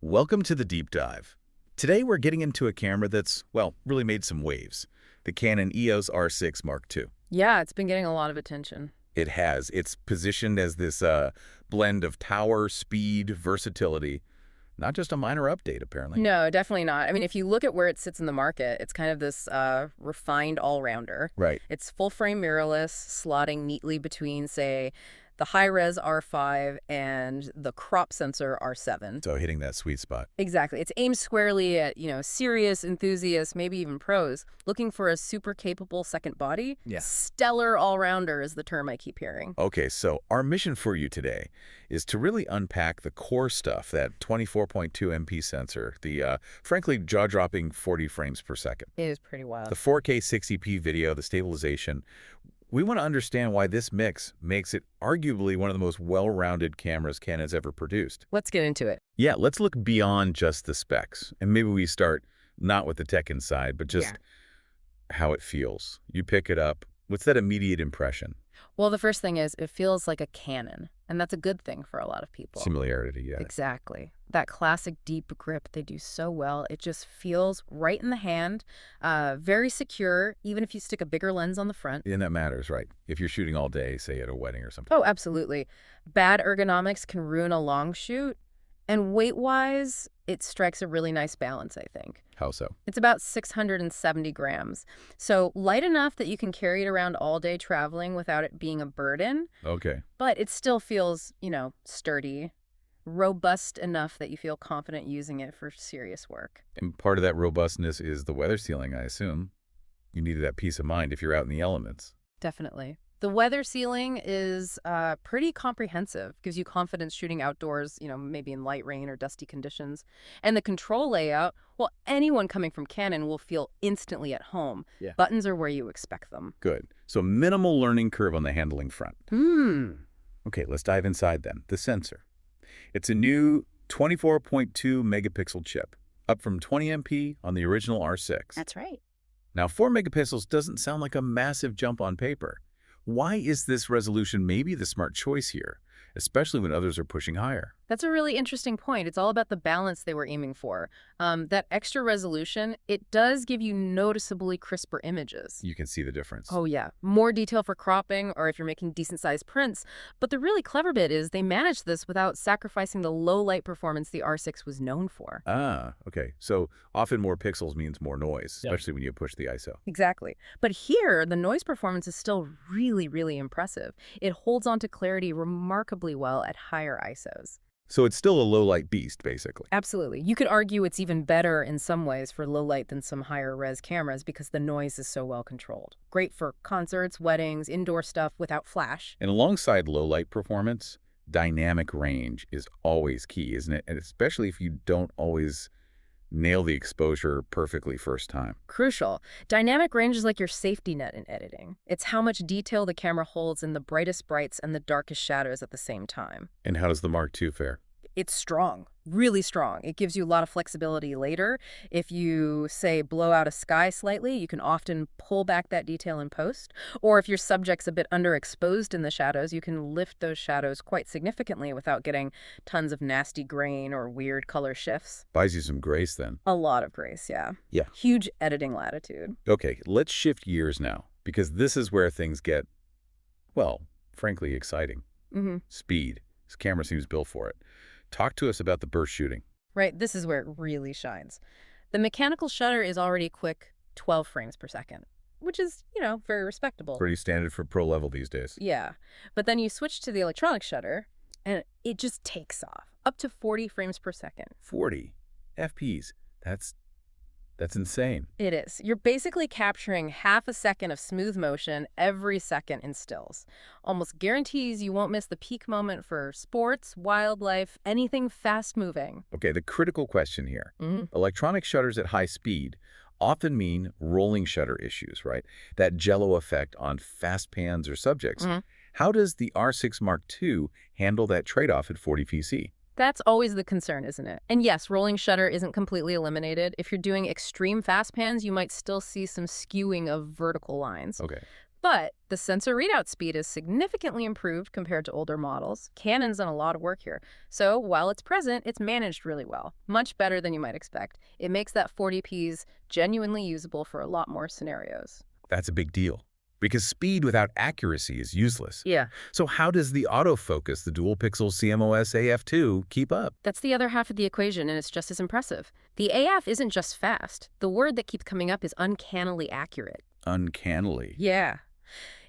Welcome to the deep dive. Today we're getting into a camera that's, well, really made some waves. The Canon EOS R6 Mark II. Yeah, it's been getting a lot of attention. It has. It's positioned as this blend of power, speed, versatility. Not just a minor update, apparently. No, definitely not. I mean, if you look at where it sits in the market, it's kind of this refined all-rounder. Right. It's full-frame mirrorless, slotting neatly between, say, the high-res R5 and the crop sensor R7. So hitting that sweet spot. Exactly. It's aimed squarely at, serious enthusiasts, maybe even pros, looking for a super capable second body. Yeah. Stellar all-rounder is the term I keep hearing. Okay, so our mission for you today is to really unpack the core stuff, that 24.2 MP sensor, the, frankly, jaw-dropping 40 frames per second. It is pretty wild. The 4K 60p video, the stabilization. We want to understand why this mix makes it arguably one of the most well-rounded cameras Canon's ever produced. Let's get into it. Yeah, let's look beyond just the specs. And maybe we start not with the tech inside, but just how it feels. You pick it up. What's that immediate impression? Well, the first thing is it feels like a Canon, and that's a good thing for a lot of people. Similarity, yeah. Exactly. That classic deep grip they do so well. It just feels right in the hand, very secure, even if you stick a bigger lens on the front. And that matters, right? If you're shooting all day, say at a wedding or something. Oh, absolutely. Bad ergonomics can ruin a long shoot. And weight-wise, it strikes a really nice balance, I think. How so? It's about 670 grams. So light enough that you can carry it around all day traveling without it being a burden. Okay. But it still feels, sturdy, robust enough that you feel confident using it for serious work. And part of that robustness is the weather sealing, I assume. You needed that peace of mind if you're out in the elements. Definitely. The weather sealing is pretty comprehensive. Gives you confidence shooting outdoors, maybe in light rain or dusty conditions. And the control layout, well, anyone coming from Canon will feel instantly at home. Yeah. Buttons are where you expect them. Good. So minimal learning curve on the handling front. Okay, let's dive inside then. The sensor. It's a new 24.2 megapixel chip, up from 20 MP on the original R6. That's right. Now, 4 megapixels doesn't sound like a massive jump on paper. Why is this resolution maybe the smart choice here, especially when others are pushing higher? That's a really interesting point. It's all about the balance they were aiming for. That extra resolution, it does give you noticeably crisper images. You can see the difference. Oh, yeah. More detail for cropping or if you're making decent-sized prints. But the really clever bit is they managed this without sacrificing the low-light performance the R6 was known for. Ah, okay. So often more pixels means more noise, especially when you push the ISO. Exactly. But here, the noise performance is still really, really impressive. It holds on to clarity remarkably well at higher ISOs. So it's still a low-light beast, basically. Absolutely. You could argue it's even better in some ways for low light than some higher res cameras because the noise is so well controlled. Great for concerts, weddings, indoor stuff without flash. And alongside low-light performance, dynamic range is always key, isn't it? And especially if you don't always nail the exposure perfectly first time. Crucial. Dynamic range is like your safety net in editing. It's how much detail the camera holds in the brightest brights and the darkest shadows at the same time. And how does the Mark II fare? It's strong, really strong. It gives you a lot of flexibility later. If you, say, blow out a sky slightly, you can often pull back that detail in post. Or if your subject's a bit underexposed in the shadows, you can lift those shadows quite significantly without getting tons of nasty grain or weird color shifts. Buys you some grace then. A lot of grace, yeah. Yeah. Huge editing latitude. Okay, let's shift gears now, because this is where things get, well, frankly, exciting. Speed. This camera seems built for it. Talk to us about the burst shooting. Right, this is where it really shines. The mechanical shutter is already quick 12 frames per second, which is, very respectable. Pretty standard for pro level these days. Yeah, but then you switch to the electronic shutter, and it just takes off, up to 40 frames per second. 40 FPS. That's insane. It is. You're basically capturing half a second of smooth motion every second in stills. Almost guarantees you won't miss the peak moment for sports, wildlife, anything fast-moving. Okay, the critical question here. Electronic shutters at high speed often mean rolling shutter issues, right? That jello effect on fast pans or subjects. How does the R6 Mark II handle that trade-off at 40 PC? That's always the concern, isn't it? And yes, rolling shutter isn't completely eliminated. If you're doing extreme fast pans, you might still see some skewing of vertical lines. Okay. But the sensor readout speed is significantly improved compared to older models. Canon's done a lot of work here. So while it's present, it's managed really well. Much better than you might expect. It makes that 40Ps genuinely usable for a lot more scenarios. That's a big deal, because speed without accuracy is useless. Yeah. So how does the autofocus, the dual Pixel CMOS AF II, keep up? That's the other half of the equation, and it's just as impressive. The AF isn't just fast. The word that keeps coming up is uncannily accurate. Uncannily. Yeah.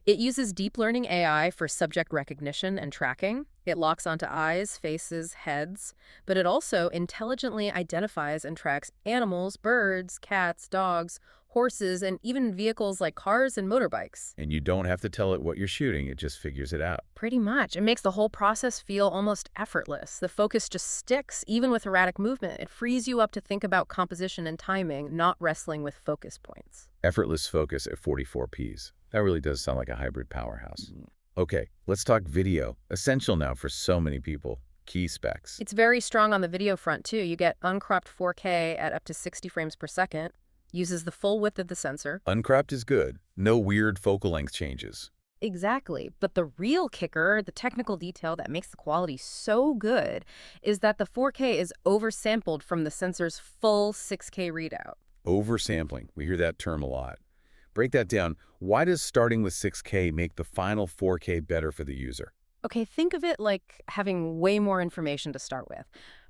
It uses deep learning AI for subject recognition and tracking. It locks onto eyes, faces, heads, but it also intelligently identifies and tracks animals, birds, cats, dogs, horses, and even vehicles like cars and motorbikes. And you don't have to tell it what you're shooting, it just figures it out. Pretty much. It makes the whole process feel almost effortless. The focus just sticks, even with erratic movement. It frees you up to think about composition and timing, not wrestling with focus points. Effortless focus at 44Ps. That really does sound like a hybrid powerhouse. Okay, let's talk video. Essential now for so many people. Key specs. It's very strong on the video front, too. You get uncropped 4K at up to 60 frames per second. Uses the full width of the sensor. Uncropped is good. No weird focal length changes. Exactly. But the real kicker, the technical detail that makes the quality so good, is that the 4K is oversampled from the sensor's full 6K readout. Oversampling. We hear that term a lot. Break that down. Why does starting with 6K make the final 4K better for the user? Okay, think of it like having way more information to start with.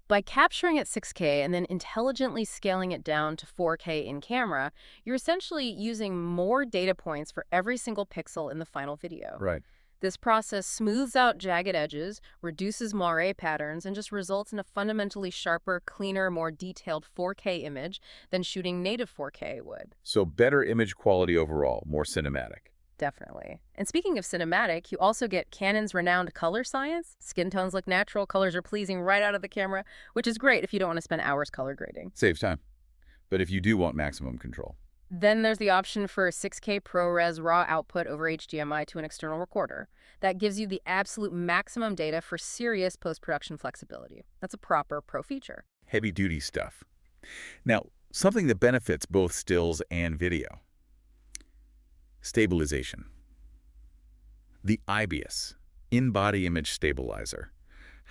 By capturing at 6K and then intelligently scaling it down to 4K in camera, you're essentially using more data points for every single pixel in the final video. Right. This process smooths out jagged edges, reduces moire patterns, and just results in a fundamentally sharper, cleaner, more detailed 4K image than shooting native 4K would. So better image quality overall, more cinematic. Definitely. And speaking of cinematic, you also get Canon's renowned color science. Skin tones look natural, colors are pleasing right out of the camera, which is great if you don't want to spend hours color grading. Saves time. But if you do want maximum control. Then there's the option for 6K ProRes raw output over HDMI to an external recorder. That gives you the absolute maximum data for serious post-production flexibility. That's a proper pro feature. Heavy-duty stuff. Now, something that benefits both stills and video. Stabilization. The IBIS, in-body image stabilizer.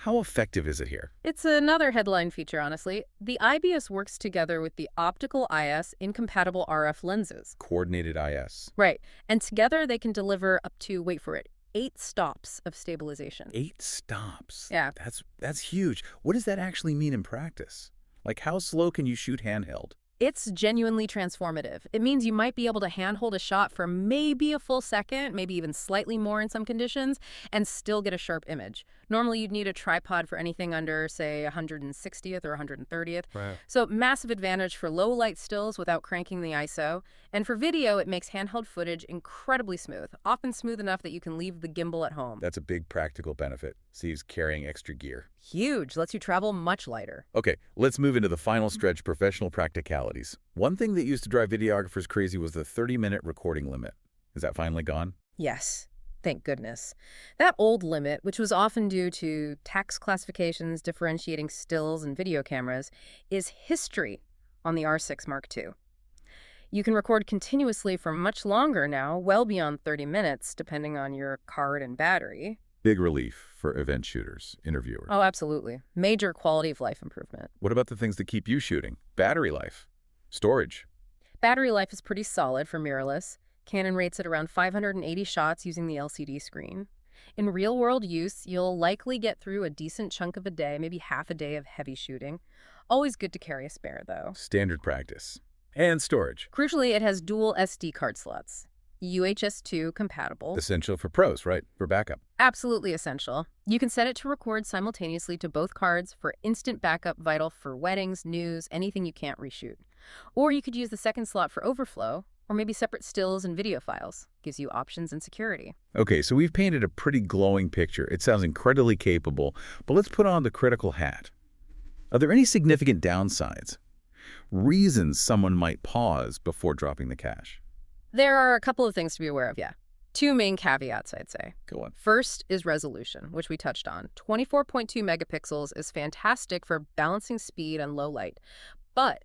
How effective is it here? It's another headline feature, honestly. The IBIS works together with the optical IS in compatible RF lenses. Coordinated IS. Right. And together they can deliver up to, wait for it, 8 stops of stabilization. 8 stops? Yeah. That's huge. What does that actually mean in practice? Like, how slow can you shoot handheld? It's genuinely transformative. It means you might be able to handhold a shot for maybe a full second, maybe even slightly more in some conditions, and still get a sharp image. Normally, you'd need a tripod for anything under, say, 160th or 130th. Right. So massive advantage for low light stills without cranking the ISO. And for video, it makes handheld footage incredibly smooth, often smooth enough that you can leave the gimbal at home. That's a big practical benefit. Saves carrying extra gear. Huge. Lets you travel much lighter. Okay, let's move into the final stretch, professional practicalities. One thing that used to drive videographers crazy was the 30-minute recording limit. Is that finally gone? Yes. Thank goodness. That old limit, which was often due to tax classifications differentiating stills and video cameras, is history on the R6 Mark II. You can record continuously for much longer now, well beyond 30 minutes, depending on your card and battery. Big relief for event shooters, interviewers. Oh, absolutely. Major quality of life improvement. What about the things that keep you shooting? Battery life, storage. Battery life is pretty solid for mirrorless. Canon rates at around 580 shots using the LCD screen. In real-world use, you'll likely get through a decent chunk of a day, maybe half a day of heavy shooting. Always good to carry a spare, though. Standard practice. And storage. Crucially, it has dual SD card slots. UHS 2 compatible. Essential for pros, right? For backup. Absolutely essential. You can set it to record simultaneously to both cards for instant backup, vital for weddings, news, anything you can't reshoot. Or you could use the second slot for overflow, or maybe separate stills and video files. Gives you options and security. Okay, so we've painted a pretty glowing picture. It sounds incredibly capable, but let's put on the critical hat. Are there any significant downsides? Reasons someone might pause before dropping the cash? There are a couple of things to be aware of, yeah. 2 main caveats, I'd say. Go on. First is resolution, which we touched on. 24.2 megapixels is fantastic for balancing speed and low light. But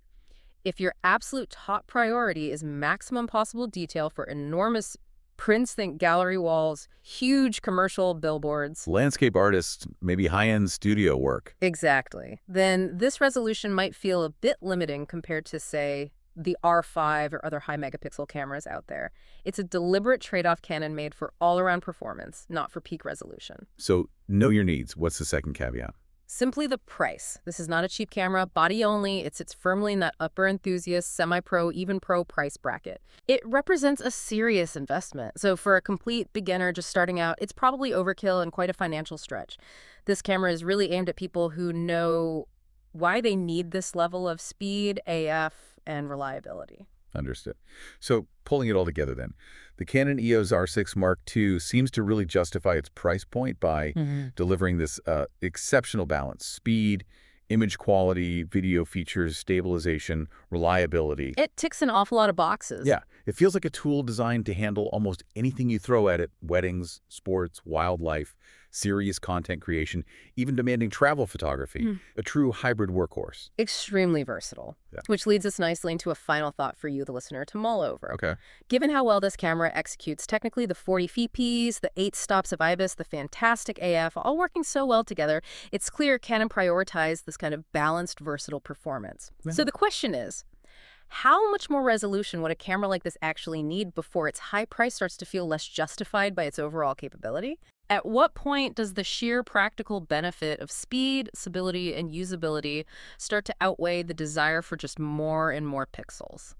if your absolute top priority is maximum possible detail for enormous Prints, think gallery walls, huge commercial billboards. Landscape artists, maybe high-end studio work. Exactly. Then this resolution might feel a bit limiting compared to, say, the R5 or other high megapixel cameras out there. It's a deliberate trade-off Canon made for all-around performance, not for peak resolution. So know your needs. What's the second caveat? Simply the price. This is not a cheap camera, body only. It sits firmly in that upper enthusiast, semi-pro, even pro price bracket. It represents a serious investment. So for a complete beginner just starting out, it's probably overkill and quite a financial stretch. This camera is really aimed at people who know why they need this level of speed, AF, and reliability. Understood. So pulling it all together then, the Canon EOS R6 Mark II seems to really justify its price point by delivering this exceptional balance: speed, image quality, video features, stabilization, reliability. It ticks an awful lot of boxes. Yeah, it feels like a tool designed to handle almost anything you throw at it: weddings, sports, wildlife, serious content creation, even demanding travel photography. A true hybrid workhorse. Extremely versatile. Yeah. Which leads us nicely into a final thought for you, the listener, to mull over. Okay. Given how well this camera executes technically, the 40 FPs, the 8 stops of IBIS, the fantastic AF, all working so well together, it's clear Canon prioritized this kind of balanced, versatile performance. Yeah. So the question is, how much more resolution would a camera like this actually need before its high price starts to feel less justified by its overall capability? At what point does the sheer practical benefit of speed, stability, and usability start to outweigh the desire for just more and more pixels?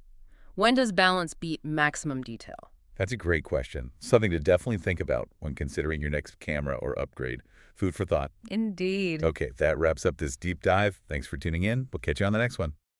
When does balance beat maximum detail? That's a great question. Something to definitely think about when considering your next camera or upgrade. Food for thought. Indeed. Okay, that wraps up this deep dive. Thanks for tuning in. We'll catch you on the next one.